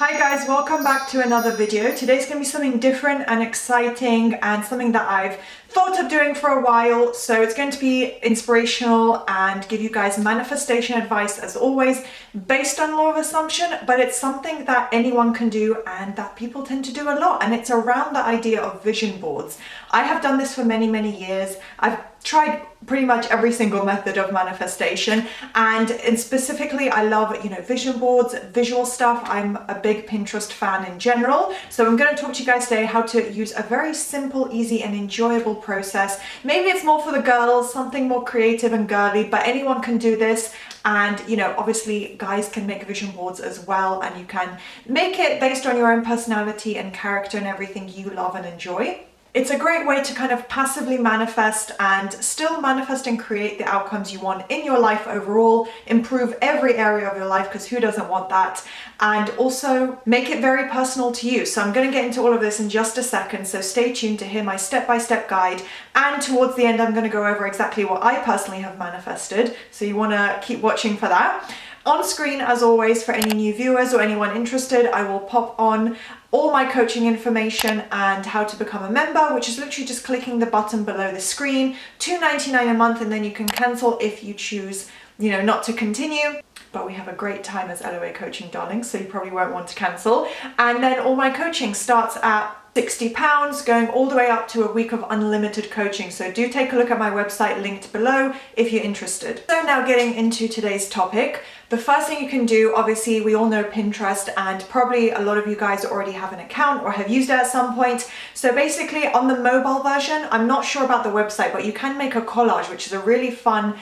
Hi guys, welcome back to another video. Today's going to be something different and exciting and something that I've thought of doing for a while. So it's going to be inspirational and give you guys manifestation advice as always based on law of assumption, but it's something that anyone can do and that people tend to do a lot, and it's around the idea of vision boards. I have done this for many years. I've tried pretty much every single method of manifestation, and specifically I love vision boards, visual stuff. I'm a big Pinterest fan in general, so I'm going to talk to you guys today how to use a very simple, easy and enjoyable process. Maybe it's more for the girls, something more creative and girly, but anyone can do this. And obviously guys can make vision boards as well, and you can make it based on your own personality and character and everything you love and enjoy. It's a great way to kind of passively manifest and still manifest and create the outcomes you want in your life overall, improve every area of your life, because who doesn't want that, and also make it very personal to you. So I'm going to get into all of this in just a second, so stay tuned to hear my step-by-step guide, and towards the end I'm going to go over exactly what I personally have manifested, so you want to keep watching for that. On screen, as always, for any new viewers or anyone interested, I will pop on all my coaching information and how to become a member, which is literally just clicking the button below the screen, $2.99 a month, and then you can cancel if you choose, not to continue. But we have a great time as LOA coaching darlings, so you probably won't want to cancel. And then all my coaching starts at £60, going all the way up to a week of unlimited coaching. So do take a look at my website linked below if you're interested. So now getting into today's topic. The first thing you can do, obviously we all know Pinterest, and probably a lot of you guys already have an account or have used it at some point. So basically on the mobile version, I'm not sure about the website, but you can make a collage, which is a really fun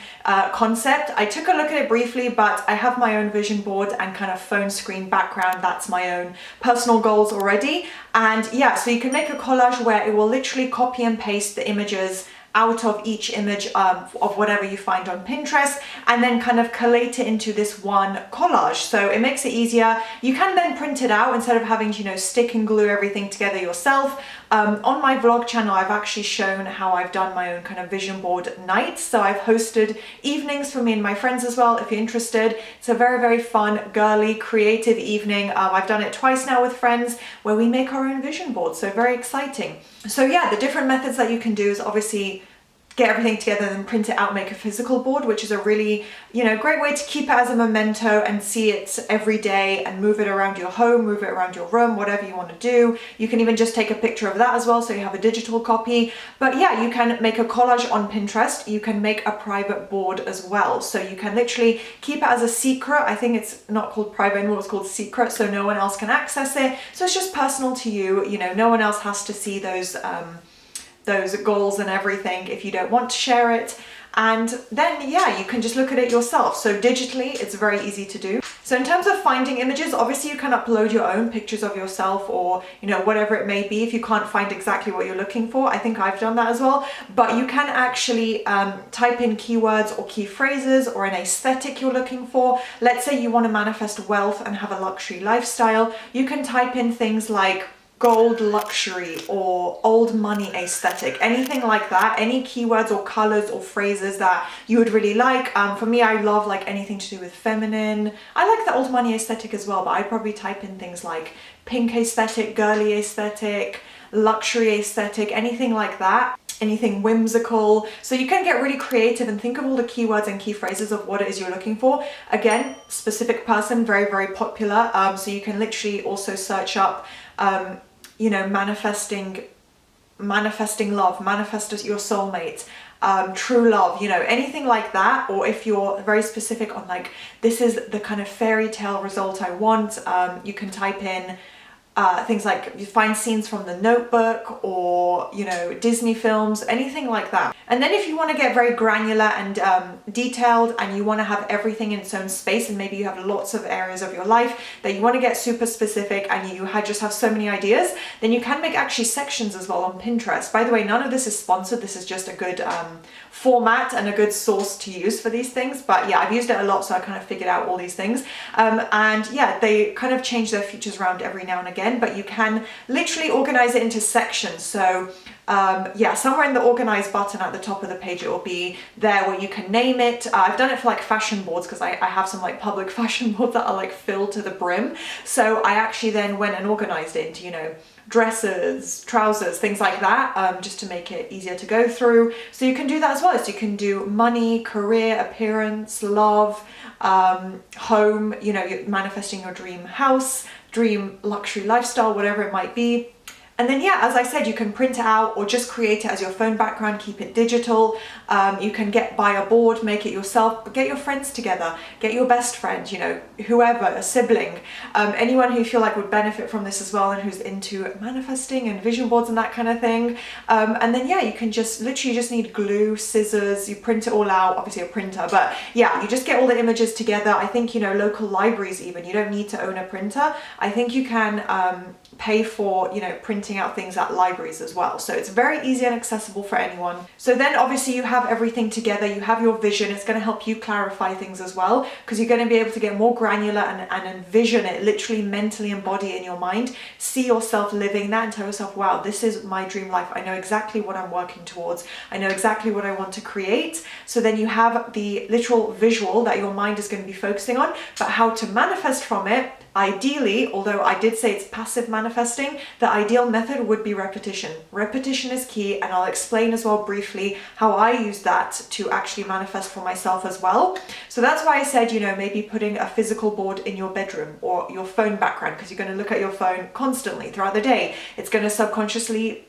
concept. I took a look at it briefly, but I have my own vision board and kind of phone screen background. That's my own personal goals already. And yeah, so you can make a collage where it will literally copy and paste the images out of each image of whatever you find on Pinterest, and then kind of collate it into this one collage. So it makes it easier. You can then print it out instead of having to stick and glue everything together yourself. On my vlog channel, I've actually shown how I've done my own kind of vision board nights. So I've hosted evenings for me and my friends as well, if you're interested. It's a very fun, girly, creative evening. I've done it twice now with friends where we make our own vision board. So very exciting. So yeah, the different methods that you can do is obviously get everything together and print it out, make a physical board, which is a really, great way to keep it as a memento and see it every day and move it around your home, move it around your room, whatever you want to do. You can even just take a picture of that as well, so you have a digital copy. But yeah, you can make a collage on Pinterest. You can make a private board as well. So you can literally keep it as a secret. I think it's not called private anymore, it's called secret, so no one else can access it. So it's just personal to you, no one else has to see those goals and everything if you don't want to share it. And then yeah, you can just look at it yourself. So digitally it's very easy to do. So in terms of finding images, obviously you can upload your own pictures of yourself, or whatever it may be if you can't find exactly what you're looking for. I think I've done that as well, but you can actually type in keywords or key phrases or an aesthetic you're looking for. Let's say you want to manifest wealth and have a luxury lifestyle. You can type in things like gold luxury or old money aesthetic, anything like that, any keywords or colors or phrases that you would really like. For me, I love anything to do with feminine. I like the old money aesthetic as well, but I'd probably type in things like pink aesthetic, girly aesthetic, luxury aesthetic, anything like that. Anything whimsical. So you can get really creative and think of all the keywords and key phrases of what it is you're looking for. Again, specific person, very popular. So you can literally also search up manifesting love, manifest your soulmate, true love, anything like that. Or if you're very specific on this is the kind of fairy tale result I want, you can type in things like you find scenes from The Notebook or Disney films, anything like that. And then if you want to get very granular and detailed, and you want to have everything in its own space, and maybe you have lots of areas of your life that you want to get super specific and you just have so many ideas, then you can make actually sections as well on Pinterest. By the way, none of this is sponsored. This is just a good format and a good source to use for these things. But yeah, I've used it a lot, so I kind of figured out all these things. And yeah, they kind of change their features around every now and again. again, but you can literally organize it into sections. So yeah, somewhere in the organize button at the top of the page, it will be there where you can name it. I've done it for like fashion boards because I have some like public fashion boards that are like filled to the brim. So I actually then went and organized it into, you know, dresses, trousers, things like that, just to make it easier to go through. So you can do that as well. So you can do money, career, appearance, love, home, you know, you're manifesting your dream house, dream luxury lifestyle, whatever it might be. And then, yeah, as I said, you can print it out or just create it as your phone background, keep it digital. You can buy a board, make it yourself, but get your friends together, get your best friend, you know, whoever, a sibling, anyone who you feel like would benefit from this as well and who's into manifesting and vision boards and that kind of thing. And then, yeah, you can just literally just need glue, scissors, you print it all out, obviously a printer, but yeah, you just get all the images together. I think, you know, local libraries even, you don't need to own a printer. I think you can pay for, you know, printing out things at libraries as well. So it's very easy and accessible for anyone. So then obviously you have everything together, you have your vision. It's going to help you clarify things as well, because you're going to be able to get more granular and envision it, literally mentally embody it in your mind, see yourself living that and tell yourself, wow, this is my dream life. I know exactly what I'm working towards. I know exactly what I want to create. So then you have the literal visual that your mind is going to be focusing on, but how to manifest from it. Ideally, although I did say it's passive manifesting, the ideal method would be repetition. Repetition is key, and I'll explain as well briefly how I use that to actually manifest for myself as well. So that's why I said, you know, maybe putting a physical board in your bedroom or your phone background, because you're going to look at your phone constantly throughout the day. It's going to subconsciously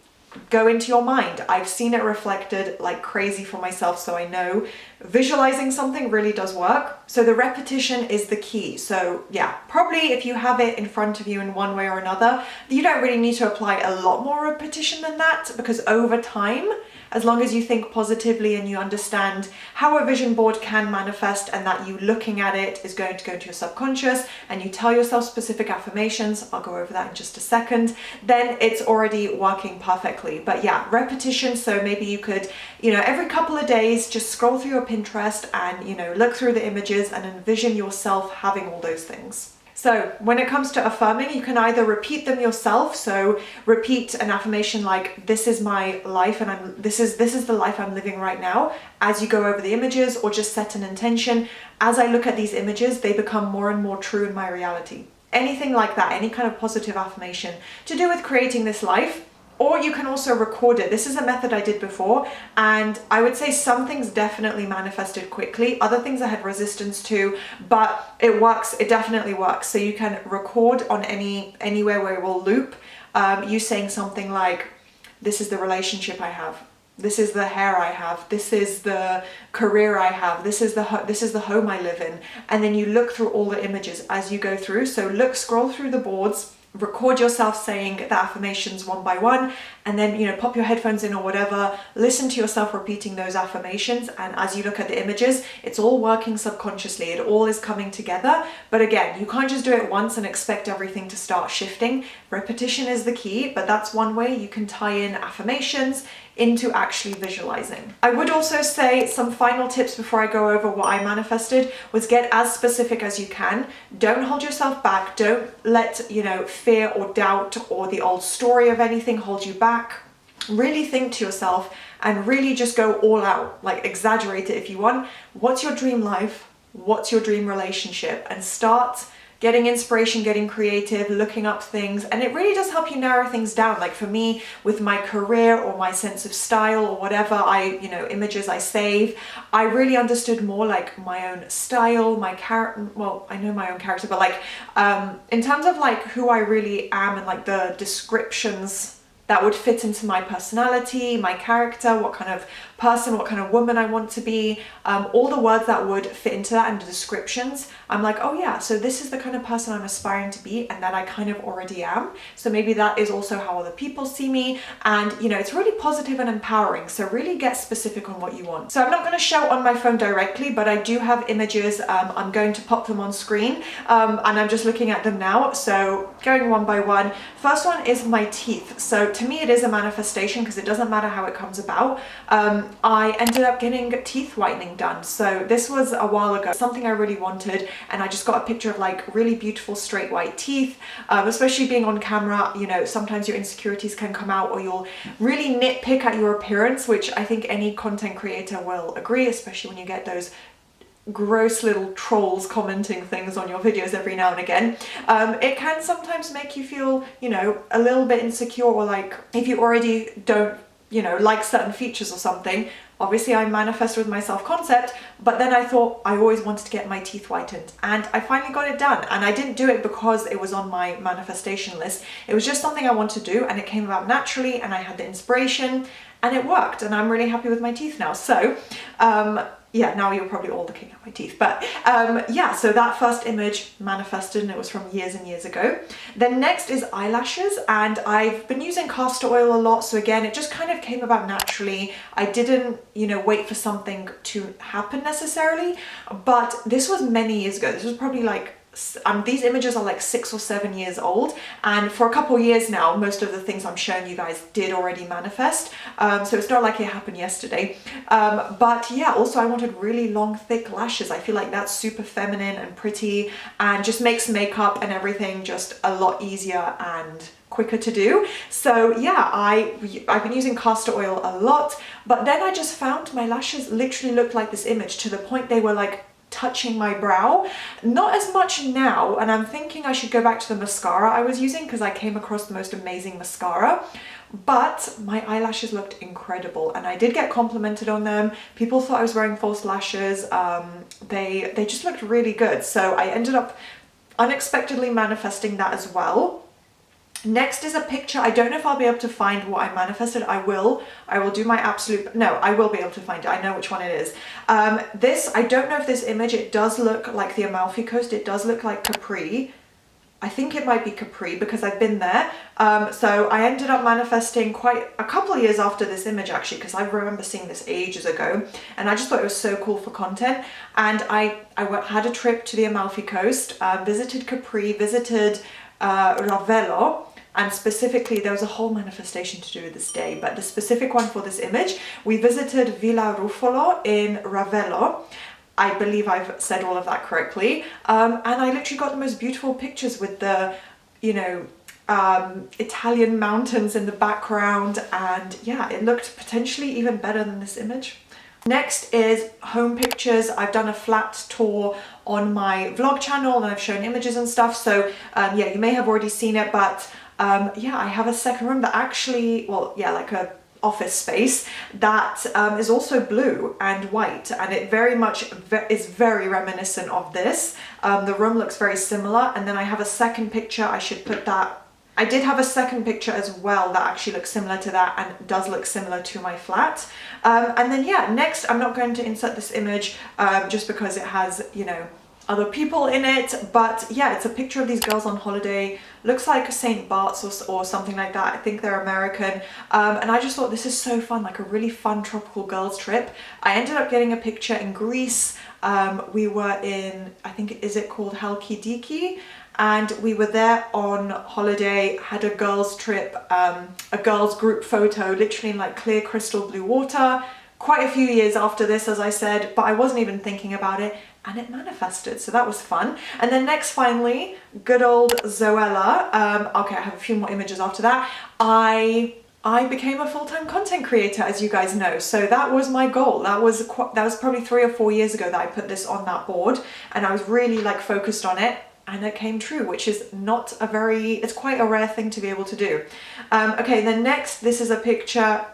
go into your mind. I've seen it reflected like crazy for myself, so I know visualizing something really does work. So the repetition is the key. So yeah, probably if you have it in front of you in one way or another, you don't really need to apply a lot more repetition than that, because over time, as long as you think positively and you understand how a vision board can manifest and that you looking at it is going to go into your subconscious and you tell yourself specific affirmations, I'll go over that in just a second, then it's already working perfectly. But yeah, repetition. So maybe you could, you know, every couple of days, just scroll through your Pinterest and, you know, look through the images and envision yourself having all those things. So when it comes to affirming, you can either repeat them yourself. So repeat an affirmation like, this is my life and this is the life I'm living right now, as you go over the images, or just set an intention. As I look at these images, they become more and more true in my reality. Anything like that, any kind of positive affirmation to do with creating this life. Or you can also record it. This is a method I did before, and I would say some things definitely manifested quickly. Other things I had resistance to, but it works. It definitely works. So you can record on anywhere where it will loop. You saying something like, this is the relationship I have. This is the hair I have. This is the career I have. This is the home I live in. And then you look through all the images as you go through. So scroll through the boards, record yourself saying the affirmations one by one, and then, you know, pop your headphones in or whatever, listen to yourself repeating those affirmations, and as you look at the images, it's all working subconsciously, it all is coming together. But again, you can't just do it once and expect everything to start shifting. Repetition is the key, but that's one way you can tie in affirmations into actually visualizing. I would also say some final tips before I go over what I manifested was get as specific as you can. Don't hold yourself back. Don't let, you know, fear or doubt or the old story of anything hold you back. Really think to yourself and really just go all out, like exaggerate it if you want. What's your dream life? What's your dream relationship? And start getting inspiration, getting creative, looking up things, and it really does help you narrow things down. Like for me, with my career or my sense of style or whatever images I save, I really understood more like my own style, my character. Well, I know my own character, but like in terms of like who I really am and like the descriptions that would fit into my personality, my character, what kind of person, what kind of woman I want to be, all the words that would fit into that and the descriptions. I'm like, oh yeah, so this is the kind of person I'm aspiring to be and that I kind of already am. So maybe that is also how other people see me. And you know, it's really positive and empowering. So really get specific on what you want. So I'm not gonna show on my phone directly, but I do have images. I'm going to pop them on screen and I'm just looking at them now. So going one by one. First one is my teeth. So to me, it is a manifestation because it doesn't matter how it comes about. I ended up getting teeth whitening done. So this was a while ago, something I really wanted, and I just got a picture of like really beautiful straight white teeth. Especially being on camera, you know, sometimes your insecurities can come out, or you'll really nitpick at your appearance, which I think any content creator will agree, especially when you get those gross little trolls commenting things on your videos every now and again. It can sometimes make you feel, you know, a little bit insecure, or like if you already don't, you know, like certain features or something. Obviously I manifest with my self-concept, but then I thought I always wanted to get my teeth whitened, and I finally got it done. And I didn't do it because it was on my manifestation list. It was just something I wanted to do, and it came about naturally, and I had the inspiration, and it worked, and I'm really happy with my teeth now. So yeah, now you're probably all looking at my teeth, but yeah, so that first image manifested, and it was from years and years ago. Then next is eyelashes, and I've been using castor oil a lot, so again, it just kind of came about naturally. I didn't, you know, wait for something to happen necessarily, but this was many years ago. This was probably like these images are like 6 or 7 years old, and for a couple of years now, most of the things I'm showing you guys did already manifest. So it's not like it happened yesterday. But yeah, also I wanted really long, thick lashes. I feel like that's super feminine and pretty, and just makes makeup and everything just a lot easier and quicker to do. So yeah, I've been using castor oil a lot, but then I just found my lashes literally looked like this image, to the point they were like touching my brow. Not as much now, and I'm thinking I should go back to the mascara I was using, because I came across the most amazing mascara. But my eyelashes looked incredible, and I did get complimented on them. People thought I was wearing false lashes. They just looked really good, so I ended up unexpectedly manifesting that as well. Next is a picture. I don't know if I'll be able to find what I manifested. I will do my absolute, no, I will be able to find it. I know which one it is. This, I don't know if this image, it does look like the Amalfi Coast. It does look like Capri. I think it might be Capri because I've been there. So I ended up manifesting quite a couple of years after this image, actually, because I remember seeing this ages ago, and I just thought it was so cool for content. And I had a trip to the Amalfi Coast, visited Capri, visited Ravello, and specifically there was a whole manifestation to do with this day, but the specific one for this image, we visited Villa Ruffolo in Ravello. I believe I've said all of that correctly, and I literally got the most beautiful pictures with the, you know, Italian mountains in the background, and yeah, it looked potentially even better than this image. Next is home pictures. I've done a flat tour on my vlog channel, and I've shown images and stuff, so yeah, you may have already seen it, but yeah, I have a second room that actually, well, yeah, like a office space that is also blue and white, and it very much is very reminiscent of this. The room looks very similar, and then I have a second picture. I should put that. I did have a second picture as well that actually looks similar to that and does look similar to my flat. And then yeah, next, I'm not going to insert this image just because it has, you know, other people in it, but yeah, it's a picture of these girls on holiday. Looks like St. Bart's or something like that. I think they're American, and I just thought this is so fun, like a really fun tropical girls trip. I ended up getting a picture in Greece. We were in, I think, is it called Halkidiki? And we were there on holiday, had a girls trip, a girls group photo, literally in like clear crystal blue water. Quite a few years after this, as I said, but I wasn't even thinking about it, and it manifested, so that was fun. And then next, finally, good old Zoella. Okay, I have a few more images after that. I became a full-time content creator, as you guys know, so that was my goal. That was probably 3 or 4 years ago that I put this on that board, and I was really like focused on it, and it came true, which is not a very, it's quite a rare thing to be able to do. Okay, then next, this is a picture.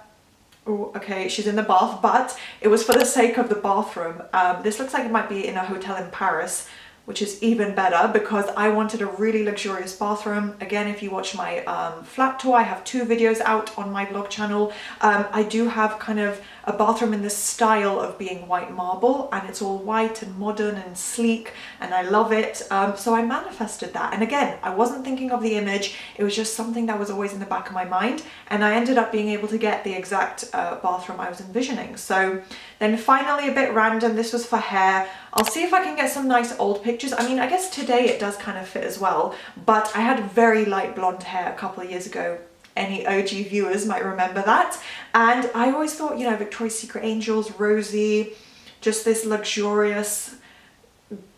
Oh, okay, she's in the bath, but it was for the sake of the bathroom. This looks like it might be in a hotel in Paris, which is even better because I wanted a really luxurious bathroom. Again, if you watch my flat tour, I have 2 videos out on my vlog channel. I do have kind of a bathroom in the style of being white marble, and it's all white and modern and sleek, and I love it. So I manifested that, and again, I wasn't thinking of the image, it was just something that was always in the back of my mind, and I ended up being able to get the exact bathroom I was envisioning. So then finally, a bit random, this was for hair. I'll see if I can get some nice old pictures. I mean, I guess today it does kind of fit as well, but I had very light blonde hair a couple of years ago. Any OG viewers might remember that. And I always thought, you know, Victoria's Secret Angels, Rosie, just this luxurious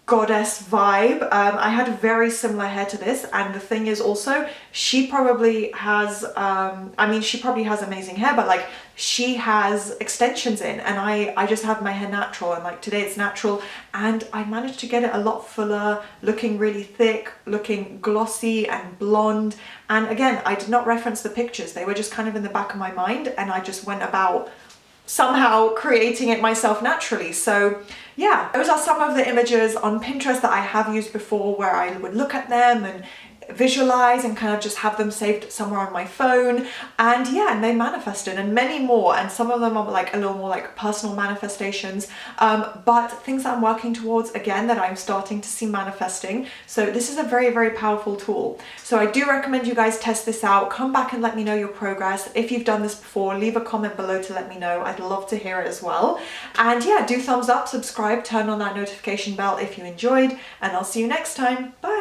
goddess vibe. I had very similar hair to this, and the thing is also, she probably has, I mean, she probably has amazing hair, but like she has extensions in, and I just have my hair natural, and like today it's natural, and I managed to get it a lot fuller, looking really thick, looking glossy and blonde. And again, I did not reference the pictures, they were just kind of in the back of my mind, and I just went about somehow creating it myself naturally. So yeah, those are some of the images on Pinterest that I have used before, where I would look at them and visualize and kind of just have them saved somewhere on my phone. And yeah, and they manifested, and many more, and some of them are like a little more like personal manifestations, but things that I'm working towards, again, that I'm starting to see manifesting. So this is a very, very powerful tool. So I do recommend you guys test this out. Come back and let me know your progress. If you've done this before, leave a comment below to let me know. I'd love to hear it as well. And yeah, do thumbs up, subscribe, turn on that notification bell if you enjoyed, and I'll see you next time. Bye.